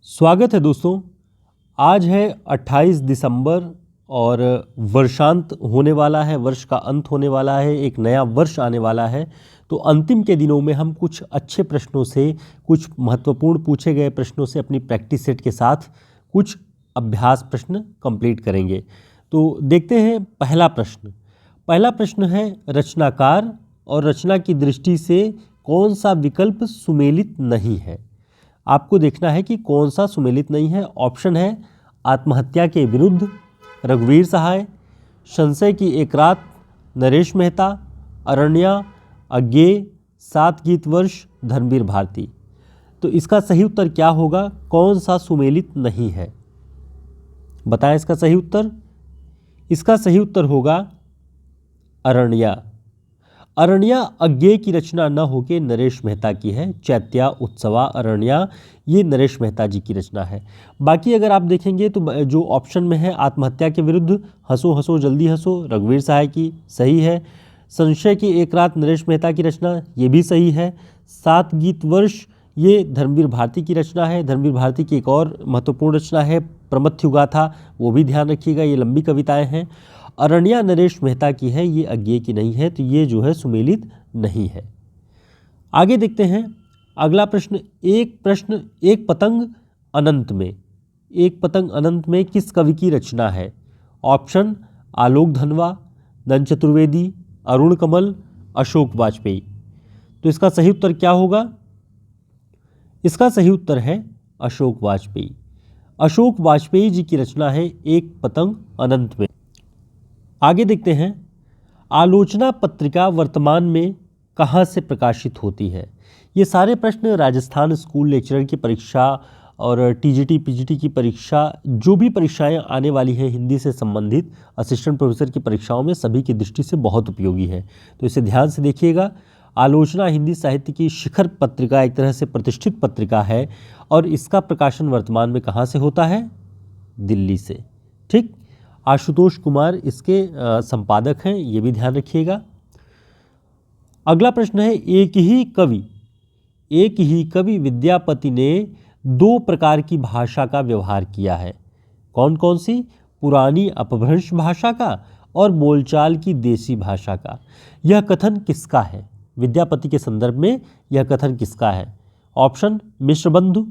स्वागत है दोस्तों। आज है 28 दिसंबर और वर्षांत होने वाला है, वर्ष का अंत होने वाला है, एक नया वर्ष आने वाला है। तो अंतिम के दिनों में हम कुछ अच्छे प्रश्नों से, कुछ महत्वपूर्ण पूछे गए प्रश्नों से अपनी प्रैक्टिस सेट के साथ कुछ अभ्यास प्रश्न कंप्लीट करेंगे। तो देखते हैं पहला प्रश्न है रचनाकार और रचना की दृष्टि से कौन सा विकल्प सुमेलित नहीं है। आपको देखना है कि कौन सा सुमेलित नहीं है। ऑप्शन है आत्महत्या के विरुद्ध रघुवीर सहाय, संशय की एक रात नरेश मेहता, अरण्या, अज्ञेय, 7 गीत वर्ष धर्मवीर भारती। तो इसका सही उत्तर क्या होगा? कौन सा सुमेलित नहीं है, बताएं इसका सही उत्तर। इसका सही उत्तर होगा अरण्या। अरण्या अज्ञेय की रचना न होकर नरेश मेहता की है। चैत्या उत्सवा अरण्या ये नरेश मेहता जी की रचना है। बाकी अगर आप देखेंगे तो जो ऑप्शन में है आत्महत्या के विरुद्ध हंसो हंसो जल्दी हंसो रघुवीर सहाय की सही है। संशय की एक रात नरेश मेहता की रचना ये भी सही है। 7 गीत वर्ष ये धर्मवीर भारती की रचना है। धर्मवीर भारती की एक और महत्वपूर्ण रचना है प्रमथ्यु गाथा, वो भी ध्यान रखिएगा, ये लंबी कविताएं हैं। अरण्या नरेश मेहता की है, ये अज्ञेय की नहीं है, तो ये जो है सुमेलित नहीं है। आगे देखते हैं अगला प्रश्न। एक पतंग अनंत में, एक पतंग अनंत में किस कवि की रचना है? ऑप्शन आलोक धनवा, नंद चतुर्वेदी, अरुण कमल, अशोक वाजपेयी। तो इसका सही उत्तर क्या होगा? इसका सही उत्तर है अशोक वाजपेयी। अशोक वाजपेयी जी की रचना है एक पतंग अनंत में। आगे देखते हैं आलोचना पत्रिका वर्तमान में कहाँ से प्रकाशित होती है? ये सारे प्रश्न राजस्थान स्कूल लेक्चरर की परीक्षा और टीजीटी पीजीटी की परीक्षा, जो भी परीक्षाएं आने वाली हैं हिंदी से संबंधित, असिस्टेंट प्रोफेसर की परीक्षाओं में सभी की दृष्टि से बहुत उपयोगी है। तो इसे ध्यान से देखिएगा। आलोचना हिंदी साहित्य की शिखर पत्रिका, एक तरह से प्रतिष्ठित पत्रिका है और इसका प्रकाशन वर्तमान में कहाँ से होता है? दिल्ली से। ठीक, आशुतोष कुमार इसके संपादक हैं, ये भी ध्यान रखिएगा। अगला प्रश्न है एक ही कवि विद्यापति ने 2 प्रकार की भाषा का व्यवहार किया है। कौन कौन सी? पुरानी अपभ्रंश भाषा का और बोलचाल की देसी भाषा का। यह कथन किसका है? विद्यापति के संदर्भ में यह कथन किसका है? ऑप्शन मिश्र बंधु,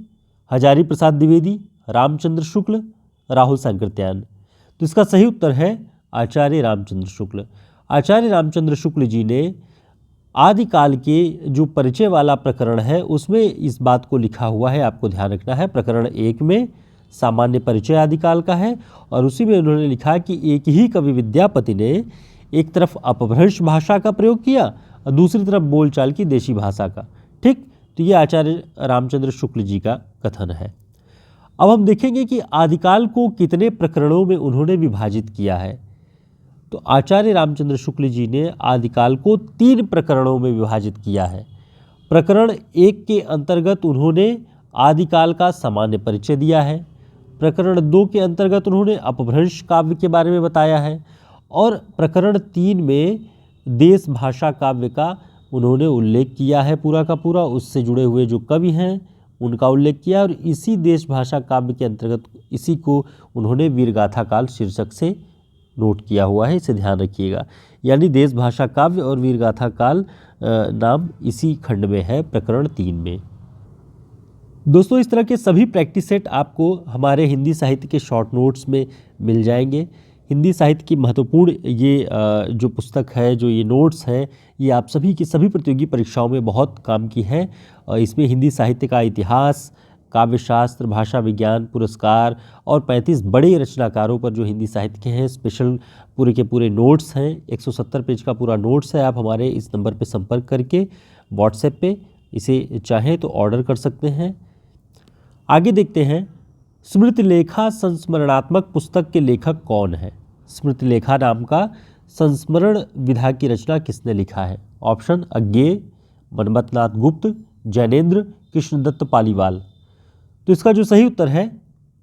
हजारी प्रसाद द्विवेदी, रामचंद्र शुक्ल, राहुल सांकृत्यायन। तो इसका सही उत्तर है आचार्य रामचंद्र शुक्ल। आचार्य रामचंद्र शुक्ल जी ने आदिकाल के जो परिचय वाला प्रकरण है उसमें इस बात को लिखा हुआ है, आपको ध्यान रखना है। प्रकरण 1 में सामान्य परिचय आदिकाल का है और उसी में उन्होंने लिखा कि एक ही कवि विद्यापति ने एक तरफ अपभ्रंश भाषा का प्रयोग किया और दूसरी तरफ बोलचाल की देशी भाषा का। ठीक, तो ये आचार्य रामचंद्र शुक्ल जी का कथन है। अब हम देखेंगे कि आदिकाल को कितने प्रकरणों में उन्होंने विभाजित किया है। तो आचार्य रामचंद्र शुक्ल जी ने आदिकाल को 3 प्रकरणों में विभाजित किया है। प्रकरण 1 के अंतर्गत उन्होंने आदिकाल का सामान्य परिचय दिया है। प्रकरण 2 के अंतर्गत उन्होंने अपभ्रंश काव्य के बारे में बताया है और प्रकरण 3 में देश भाषा काव्य का उन्होंने उल्लेख किया है पूरा का पूरा, उससे जुड़े हुए जो कवि हैं उनका उल्लेख किया और इसी देश भाषा काव्य के अंतर्गत इसी को उन्होंने वीरगाथा काल शीर्षक से नोट किया हुआ है, इसे ध्यान रखिएगा। यानी देश भाषा काव्य और वीरगाथा काल नाम इसी खंड में है, प्रकरण 3 में। दोस्तों, इस तरह के सभी प्रैक्टिस सेट आपको हमारे हिंदी साहित्य के शॉर्ट नोट्स में मिल जाएंगे। हिंदी साहित्य की महत्वपूर्ण ये जो पुस्तक है, जो ये नोट्स हैं, ये आप सभी की सभी प्रतियोगी परीक्षाओं में बहुत काम की है। इसमें हिंदी साहित्य का इतिहास, काव्यशास्त्र, भाषा विज्ञान, पुरस्कार और 35 बड़े रचनाकारों पर जो हिंदी साहित्य के हैं स्पेशल पूरे के पूरे नोट्स हैं। 170 पेज का पूरा नोट्स है। आप हमारे इस नंबर पर संपर्क करके व्हाट्सएप पे इसे चाहें तो ऑर्डर कर सकते हैं। आगे देखते हैं स्मृतिलेखा संस्मरणात्मक पुस्तक के लेखक कौन है? स्मृतिलेखा नाम का संस्मरण विधा की रचना किसने लिखा है? ऑप्शन अज्ञेय, मनमथनाथ गुप्त, जैनेन्द्र, कृष्णदत्त पालीवाल। तो इसका जो सही उत्तर है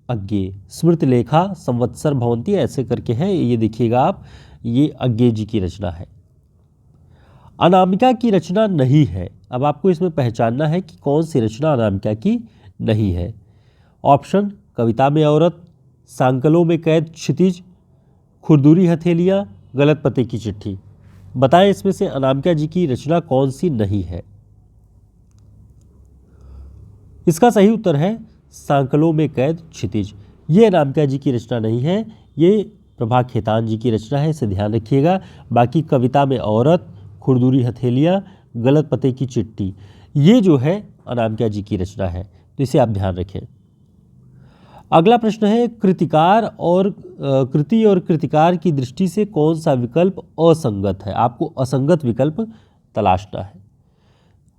अज्ञेय। स्मृतिलेखा संवत्सर भवंती ऐसे करके है, ये देखिएगा आप, ये अज्ञेय जी की रचना है। अनामिका की रचना नहीं है। अब आपको इसमें पहचानना है कि कौन सी रचना अनामिका की नहीं है। ऑप्शन कविता में औरत, सांकलों में कैद क्षितिज, खुरदुरी हथेलियाँ, गलत पते की चिट्ठी। बताएं इसमें से अनामिका जी की रचना कौन सी नहीं है। इसका सही उत्तर है सांकलों में कैद क्षितिज। ये अनामिका जी की रचना नहीं है, ये प्रभा खेतान जी की रचना है, इसे ध्यान रखिएगा। बाकी कविता में औरत, खुरदुरी हथेलियाँ, गलत पते की चिट्ठी, ये जो है अनामिका जी की रचना है, तो इसे आप ध्यान रखें। अगला प्रश्न है कृतिकार और कृति और कृतिकार की दृष्टि से कौन सा विकल्प असंगत है। आपको असंगत विकल्प तलाशना है।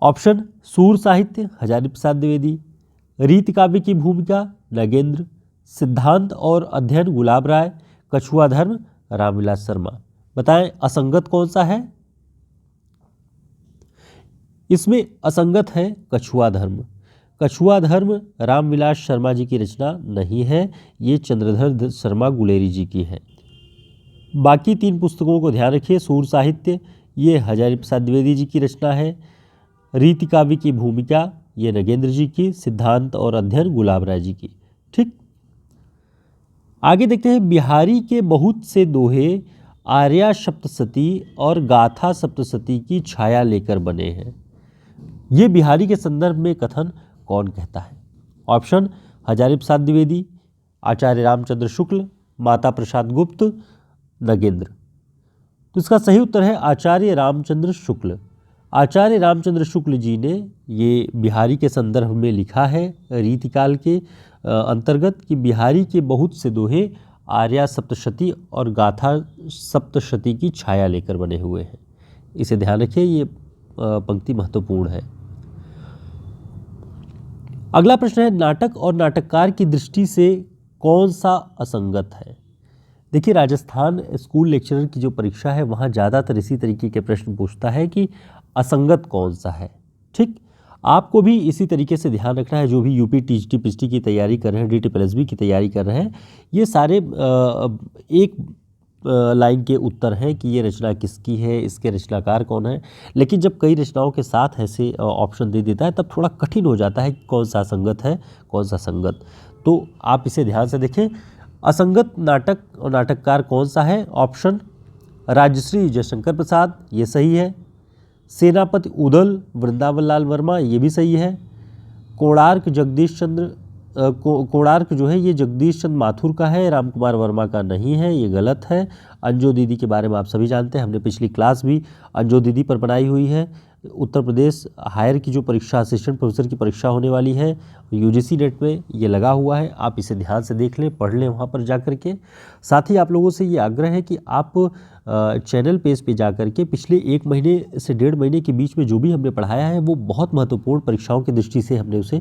ऑप्शन सूर साहित्य हजारी प्रसाद द्विवेदी, रीति काव्य की भूमिका नगेंद्र, सिद्धांत और अध्ययन गुलाब राय, कछुआ धर्म रामविलास शर्मा। बताएं असंगत कौन सा है। इसमें असंगत है कछुआ धर्म। कछुआ धर्म रामविलास शर्मा जी की रचना नहीं है, ये चंद्रधर शर्मा गुलेरी जी की है। बाकी तीन पुस्तकों को ध्यान रखिए। सूर साहित्य ये हजारी प्रसाद द्विवेदी जी की रचना है, रीति काव्य की भूमिका ये नगेंद्र जी की, सिद्धांत और अध्ययन गुलाब राय जी की। ठीक, आगे देखते हैं। बिहारी के बहुत से दोहे आर्या सप्तशती और गाथा सप्तशती की छाया लेकर बने हैं। ये बिहारी के संदर्भ में कथन कौन कहता है। ऑप्शन हजारी प्रसाद द्विवेदी, आचार्य रामचंद्र शुक्ल, माता प्रसाद गुप्त, नगेंद्र। तो इसका सही उत्तर है आचार्य रामचंद्र शुक्ल। आचार्य रामचंद्र शुक्ल जी ने ये बिहारी के संदर्भ में लिखा है रीतिकाल के अंतर्गत कि बिहारी के बहुत से दोहे आर्या सप्तशती और गाथा सप्तशती की छाया लेकर बने हुए हैं। इसे ध्यान रखिए, ये पंक्ति महत्वपूर्ण है। अगला प्रश्न है नाटक और नाटककार की दृष्टि से कौन सा असंगत है। देखिए, राजस्थान स्कूल लेक्चरर की जो परीक्षा है वहाँ ज़्यादातर इसी तरीके के प्रश्न पूछता है कि असंगत कौन सा है। ठीक, आपको भी इसी तरीके से ध्यान रखना है। जो भी यूपी टीजीटी पीएचडी की तैयारी कर रहे हैं, डीटीपीएसबी की तैयारी कर रहे हैं, ये सारे एक लाइन के उत्तर हैं कि ये रचना किसकी है, इसके रचनाकार कौन है। लेकिन जब कई रचनाओं के साथ ऐसे ऑप्शन दे देता है तब थोड़ा कठिन हो जाता है कि कौन सा संगत है कौन सा संगत। तो आप इसे ध्यान से देखें। असंगत नाटक और नाटककार कौन सा है। ऑप्शन राजश्री जयशंकर प्रसाद, ये सही है। सेनापति उदल वृंदावन लाल वर्मा, ये भी सही है। कोणार्क जगदीश चंद्र कोणार्क जो है ये जगदीश चंद्र माथुर का है, राम कुमार वर्मा का नहीं है, ये गलत है। अंजो दीदी के बारे में आप सभी जानते हैं, हमने पिछली क्लास भी अंजो दीदी पर बनाई हुई है। उत्तर प्रदेश हायर की जो परीक्षा असिस्टेंट प्रोफेसर की परीक्षा होने वाली है यूजीसी नेट में ये लगा हुआ है, आप इसे ध्यान से देख लें, पढ़ लें वहाँ पर जा कर के। साथ ही आप लोगों से ये आग्रह है कि आप चैनल पेज पे जा कर के पिछले 1 महीने से 1.5 महीने के बीच में जो भी हमने पढ़ाया है वो बहुत महत्वपूर्ण परीक्षाओं की दृष्टि से हमने उसे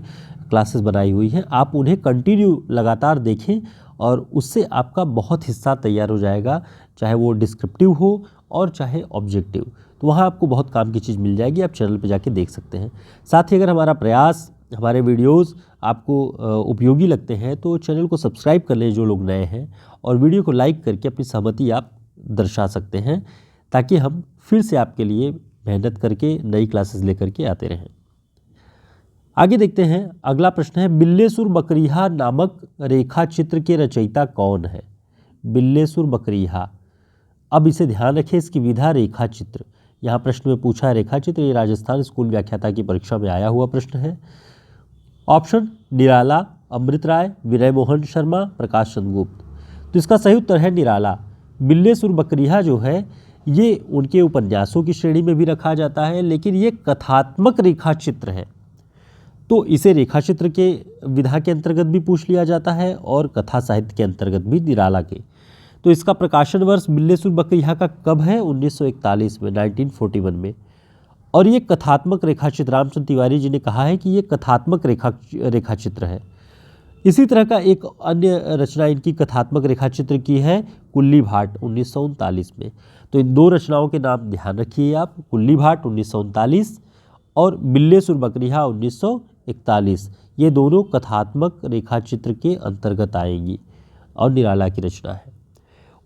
क्लासेस बनाई हुई हैं। आप उन्हें कंटिन्यू लगातार देखें और उससे आपका बहुत हिस्सा तैयार हो जाएगा, चाहे वो डिस्क्रिप्टिव हो और चाहे ऑब्जेक्टिव। तो वहाँ आपको बहुत काम की चीज़ मिल जाएगी, आप चैनल पे जाके देख सकते हैं। साथ ही अगर हमारा प्रयास, हमारे वीडियोस आपको उपयोगी लगते हैं तो चैनल को सब्सक्राइब कर लें जो लोग नए हैं, और वीडियो को लाइक करके अपनी सहमति आप दर्शा सकते हैं, ताकि हम फिर से आपके लिए मेहनत करके नई क्लासेस लेकर के आते रहें। आगे देखते हैं। अगला प्रश्न है बिल्लेसुर बकरिहा नामक रेखा चित्र के रचयिता कौन है। बिल्लेसुर बकरिहा, अब इसे ध्यान रखें, इसकी विधा रेखा चित्र। यहाँ प्रश्न में पूछा है रेखा चित्र, ये राजस्थान स्कूल व्याख्याता की परीक्षा में आया हुआ प्रश्न है। ऑप्शन निराला, अमृत राय, विनय मोहन शर्मा, प्रकाश चंद्र गुप्त। तो इसका सही उत्तर है निराला। बिल्लेसुर बकरिहा जो है ये उनके उपन्यासों की श्रेणी में भी रखा जाता है, लेकिन ये कथात्मक रेखा चित्र है, तो इसे रेखा चित्र के विधा के अंतर्गत भी पूछ लिया जाता है और कथा साहित्य के अंतर्गत भी निराला के। तो इसका प्रकाशन वर्ष बिल्लेसुर बकरिहा का कब है, 1941 में, 1941 में। और ये कथात्मक रेखा चित्र, रामचंद्र तिवारी जी ने कहा है कि ये कथात्मक रेखा चित्र है। इसी तरह का एक अन्य रचना इनकी कथात्मक रेखा चित्र की है कुल्ली भाट, 1939 में। तो इन दो रचनाओं के नाम ध्यान रखिए आप, कुल्ली भाट 1939 और बिल्लेसुर बकरिहा 1941। ये दोनों कथात्मक रेखा चित्र के अंतर्गत आएंगी और निराला की रचना है।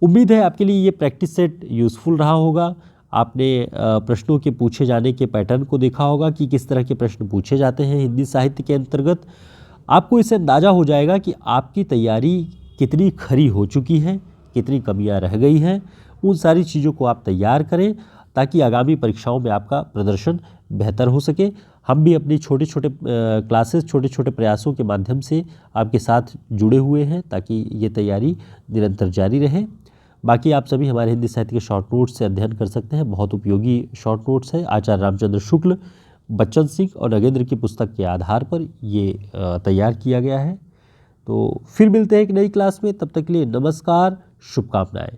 उम्मीद है आपके लिए ये प्रैक्टिस सेट यूज़फुल रहा होगा। आपने प्रश्नों के पूछे जाने के पैटर्न को देखा होगा कि किस तरह के प्रश्न पूछे जाते हैं हिंदी साहित्य के अंतर्गत। आपको इससे अंदाज़ा हो जाएगा कि आपकी तैयारी कितनी खरी हो चुकी है, कितनी कमियां रह गई हैं। उन सारी चीज़ों को आप तैयार करें ताकि आगामी परीक्षाओं में आपका प्रदर्शन बेहतर हो सके। हम भी अपनी छोटे छोटे क्लासेस, छोटे छोटे प्रयासों के माध्यम से आपके साथ जुड़े हुए हैं ताकि ये तैयारी निरंतर जारी रहे। बाकी आप सभी हमारे हिंदी साहित्य के शॉर्ट नोट्स से अध्ययन कर सकते हैं। बहुत उपयोगी शॉर्ट नोट्स है। आचार्य रामचंद्र शुक्ल, बच्चन सिंह और नगेंद्र की पुस्तक के आधार पर ये तैयार किया गया है। तो फिर मिलते हैं एक नई क्लास में। तब तक के लिए नमस्कार, शुभकामनाएं।